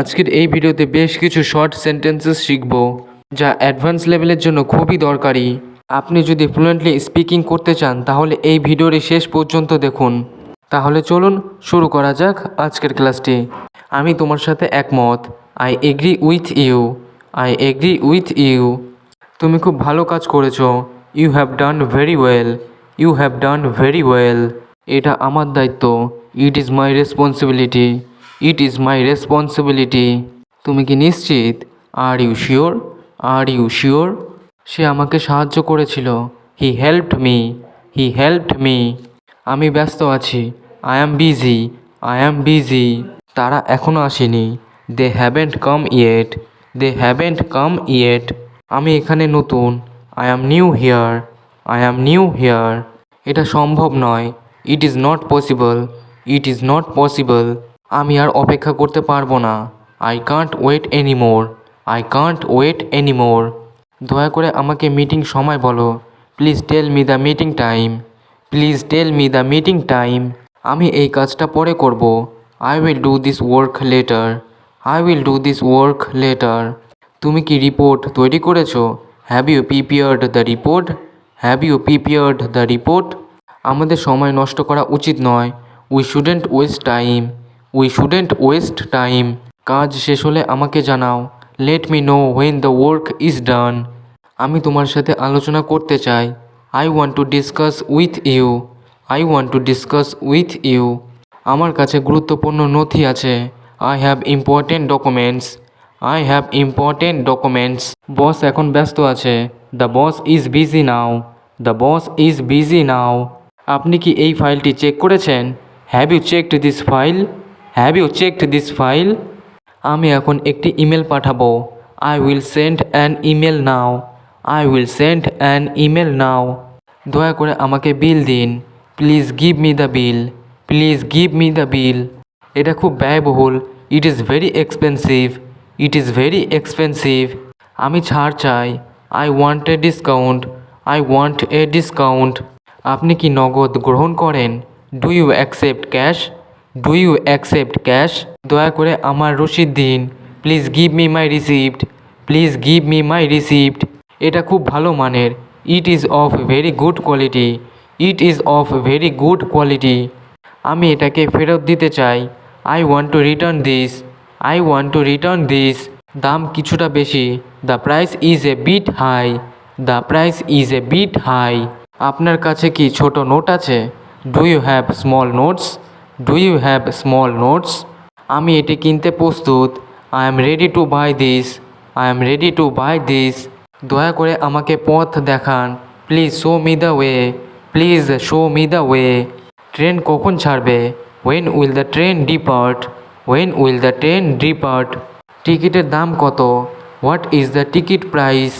আজকের এই ভিডিওতে বেশ কিছু শর্ট সেন্টেন্সেস শিখব যা অ্যাডভান্স লেভেলের জন্য খুবই দরকারি। আপনি যদি ফ্লুয়েন্টলি স্পিকিং করতে চান তাহলে এই ভিডিওর শেষ পর্যন্ত দেখুন। তাহলে চলুন শুরু করা যাক আজকের ক্লাসটি। আমি তোমার সাথে একমত। I agree with you. I agree with you. তুমি খুব ভালো কাজ করেছো। You have done very well. You have done very well. এটা আমার দায়িত্ব। It is my responsibility. It is my responsibility. তুমি কি নিশ্চিত? Are you sure? Are you sure? সে আমাকে সাহায্য করেছিল। He helped me. He helped me. আমি ব্যস্ত আছি। I am busy. I am busy. তারা এখনও আসেনি। দে haven't come yet. They haven't come yet. আমি এখানে নতুন। I am new here. I am new here. এটা সম্ভব নয়। It is not possible. It is not possible. আমি আর অপেক্ষা করতে পারবো না। I can't wait anymore. I can't wait anymore. দয়া করে আমাকে মিটিং সময় বলো। Please tell me the meeting time. Please tell me the meeting time. আমি এই কাজটা পরে করব। I will do this work later. I will do this work later. তুমি কি রিপোর্ট তৈরি করেছো? Have you prepared the report? Have you prepared the report? আমাদের সময় নষ্ট করা উচিত নয়। We shouldn't waste time. We shouldn't waste time. কাজ শেষ হলে আমাকে জানাও। Let me know when the work is done. আমি তোমার সাথে আলোচনা করতে চাই। I want to discuss with you. I want to discuss with you. আমার কাছে গুরুত্বপূর্ণ নথি আছে। I have important documents. I have important documents. Boss এখন ব্যস্ত আছে। The boss is busy now. The boss is busy now. আপনি কি এই ফাইলটি চেক করেছেন? Have you checked this file? Have you checked this file? আমি এখন একটি ইমেল পাঠাবো। I will send an email now. I will send an email now. দয়া করে আমাকে বিল দিন। Please give me the bill. Please give me the bill. এটা খুব ব্যয়বহুল। It is very expensive. It is very expensive. আমি ছাড় চাই। I want a discount. I want a discount. আপনি কি নগদ গ্রহণ করেন? Do you accept cash? Do you accept cash? দয়া করে আমার রসিদ দিন। Please give me my receipt. Please give me my receipt. এটা খুব ভালো মানের। It is of very good quality. It is of very good quality. আমি এটাকে ফেরত দিতে চাই। I want to return this. I want to return this. দাম কিছুটা বেশি। The price is a bit high. The price is a bit high. আপনার কাছে কি ছোট নোট আছে? Do you have small notes? Do you have small notes? আমি এটি কিনতে প্রস্তুত। I am ready to buy this. I am ready to buy this. দয়া করে আমাকে পথ দেখান। Please show me the way. Please show me the way. Train কখন ছাড়বে? When will the train depart? When will the train depart? টিকিটের দাম কত? What is the ticket price?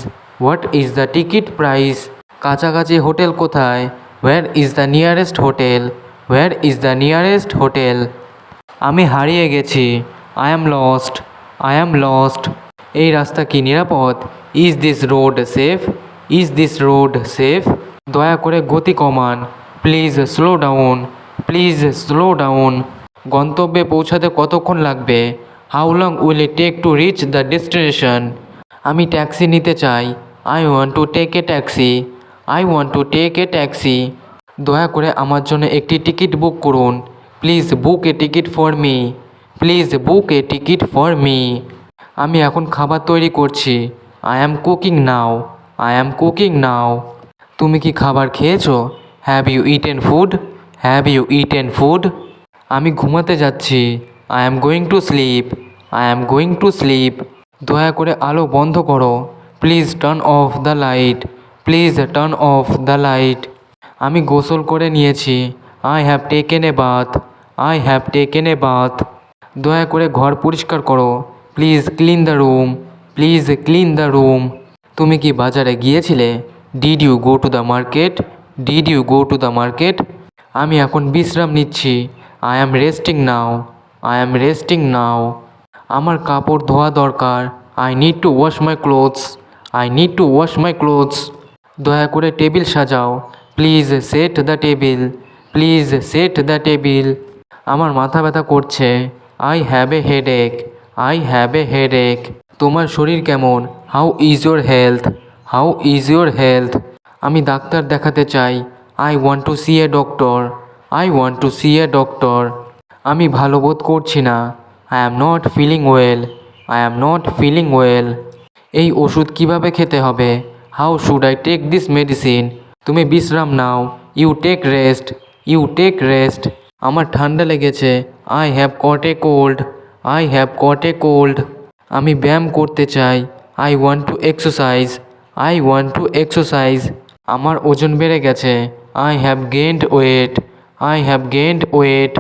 What is the ticket price? কাছাকাছি hotel কোথায়? Where is the nearest hotel? Where is the nearest hotel? আমি হারিয়ে গেছি। I am lost. I am lost. এই রাস্তা কি নিরাপদ? Is this road safe? Is this road safe? দয়া করে গতি কমান। Please slow down. Please slow down. গন্তব্যে পৌঁছাতে কতক্ষণ লাগবে? How long will it take to reach the destination? আমি ট্যাক্সি নিতে চাই। I want to take a taxi. I want to take a taxi. দয়া করে আমার জন্য একটি টিকিট বুক করুন। Please book a ticket for me. Please book a ticket for me. আমি এখন খাবার তৈরি করছি। I am cooking now. I am cooking now. তুমি কি খাবার খেয়েছো? Have you eaten food? Have you eaten food? আমি ঘুমাতে যাচ্ছি। I am going to sleep. I am going to sleep. দয়া করে আলো বন্ধ করো। Please turn off the light. Please turn off the light. আমি গোসল করে নিয়েছি। I have taken a bath. I have taken a bath. দয়া করে ঘর পরিষ্কার করো। Please clean the room. Please clean the room. তুমি কি বাজারে গিয়েছিলে? Did you go to the market? Did you go to the market? আমি এখন বিশ্রাম নিচ্ছি। I am resting now. I am resting now. আমার কাপড় ধোয়া দরকার। I need to wash my clothes. I need to wash my clothes. দয়া করে টেবিল সাজাও। Please set the table. Please set the table. আমার মাথা ব্যথা করছে। I have a headache. I have a headache. তোমার শরীর কেমন? How is your health? How is your health? আমি ডাক্তার দেখাতে চাই। I want to see a doctor. I want to see a doctor. আমি ভালো বোধ করছি না। I am not feeling well. I am not feeling well. এই ওষুধ কিভাবে খেতে হবে? How should I take this medicine? তুমি বিশ্রাম নাও। You take rest. You take rest. আমার ঠান্ডা লেগেছে। I have caught a cold. I have caught a cold. আমি ব্যায়াম করতে চাই। I want to exercise. I want to exercise. আমার ওজন বেড়ে গেছে। I have gained weight. I have gained weight.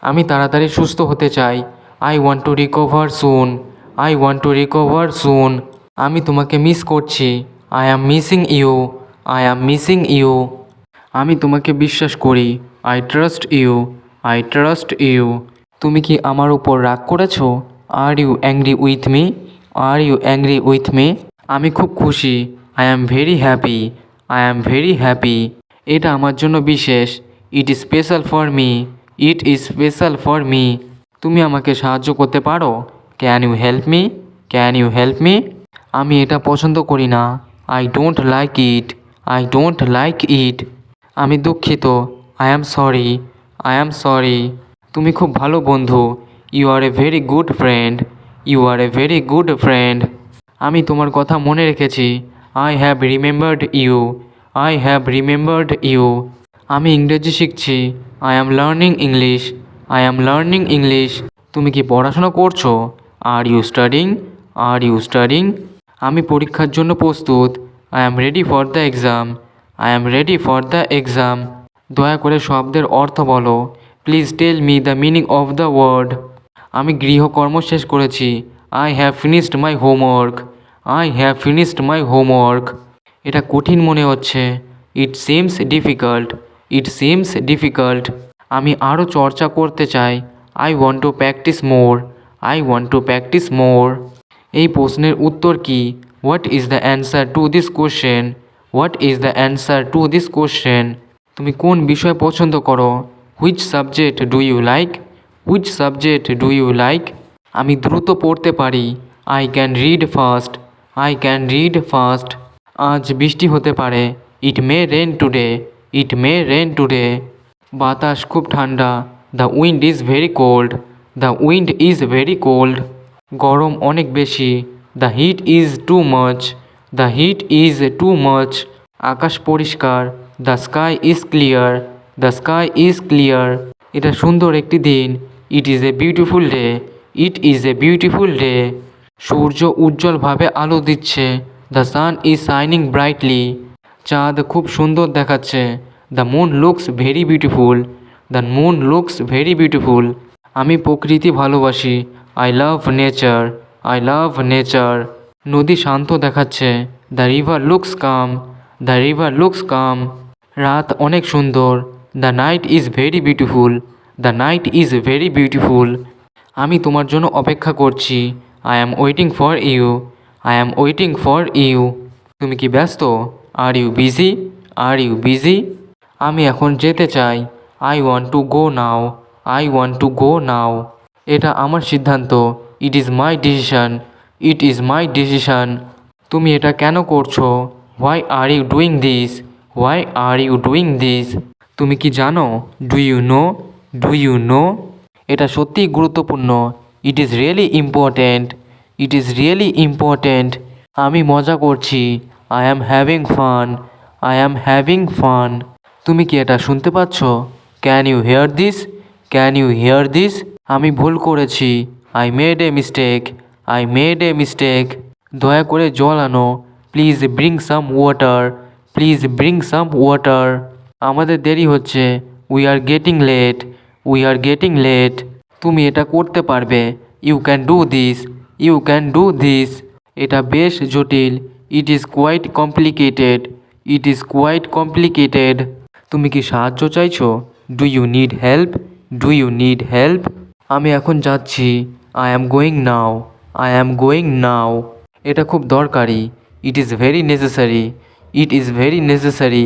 আমি তাড়াতাড়ি সুস্থ হতে চাই। I want to recover soon. I want to recover soon. আমি তোমাকে মিস করছি। I am missing you. I am missing you. আমি তোমাকে বিশ্বাস করি। I trust you. I trust you. তুমি কি আমার উপর রাগ করেছো? Are you angry with me? R you angry with me? আমি খুব খুশি। I am very happy. I am very happy. এটা আমার জন্য বিশেষ। It is special for me. It is special for me. তুমি আমাকে সাহায্য করতে পারো? Can you help me? Can you help me? আমি এটা পছন্দ করি না। I don't like it. I don't like it. আমি দুঃখিত। I am sorry. I am sorry. তুমি খুব ভালো বন্ধু। You are a very good friend. You are a very good friend. আমি তোমার কথা মনে রেখেছি। I have remembered you. I have remembered you. আমি ইংরেজি শিখছি। I am learning English. I am learning English. তুমি কি পড়াশোনা করছো? Are you studying? Are you studying? আমি পরীক্ষার জন্য প্রস্তুত। I am ready for the exam. I am ready for the exam. দয়া করে শব্দের অর্থ বলো। Please tell me the meaning of the word. আমি গৃহকর্ম শেষ করেছি। I have finished my homework. I have finished my homework. এটা কঠিন মনে হচ্ছে। It seems difficult. It seems difficult. আমি আরও চর্চা করতে চাই। I want to practise more. I want to practise more. এই প্রশ্নের উত্তর কি? What is the answer to this question? What is the answer to this question? তুমি কোন বিষয় পছন্দ করো? Which subject do you like? Which subject do you like? আমি দ্রুত পড়তে পারি। I can read fast. I can read fast. আজ বৃষ্টি হতে পারে। It may rain today. It may rain today. বাতাস খুব ঠান্ডা। The wind is very cold. The wind is very cold. গরম অনেক বেশি। The heat is too much. The heat is too much. আকাশ পরিষ্কার। The sky is clear. The sky is clear. এটা সুন্দর একটি দিন। ইট is a beautiful day. It is a beautiful day. সূর্য উজ্জ্বলভাবে আলো দিচ্ছে। The sun is shining brightly. চাঁদ খুব সুন্দর দেখাচ্ছে। The moon looks very beautiful. The moon looks very beautiful. আমি প্রকৃতি ভালোবাসি। I love nature. I love nature. নদী শান্ত দেখাচ্ছে। The river looks calm. The river looks calm. রাত অনেক সুন্দর। The night is very beautiful. The night is very beautiful. আমি তোমার জন্য অপেক্ষা করছি। I am waiting for you. I am waiting for you. তুমি কি ব্যস্ত? Are you busy? Are you busy? আমি এখন যেতে চাই। I want to go now. I want to go now. এটা আমার সিদ্ধান্ত। It is my decision. It is my decision. তুমি এটা কেন করছো? Why are you doing this? Why are you doing this? তুমি কি জানো? Do you know? Do you know? এটা সত্যিই গুরুত্বপূর্ণ। ইট is really important. It is really important. আমি মজা করছি। I am having fun. I am having fun. তুমি কি এটা শুনতে পাচ্ছ? Can you hear this? Can you hear this? আমি ভুল করেছি। I made a mistake. I made a mistake. দয়া করে জল আনো। Please bring some water. Please bring some water. আমাদের দেরি হচ্ছে। We are getting late. We are getting late. তুমি এটা করতে পারবে। You can do this. You can do this. এটা বেশ জটিল। It is quite complicated. It is quite complicated. তুমি কি সাহায্য চাইছো? Do you need help? Do you need help? আমি এখন যাচ্ছি। I am going now. I am going now. এটা খুব দরকারি। It is very necessary. It is very necessary.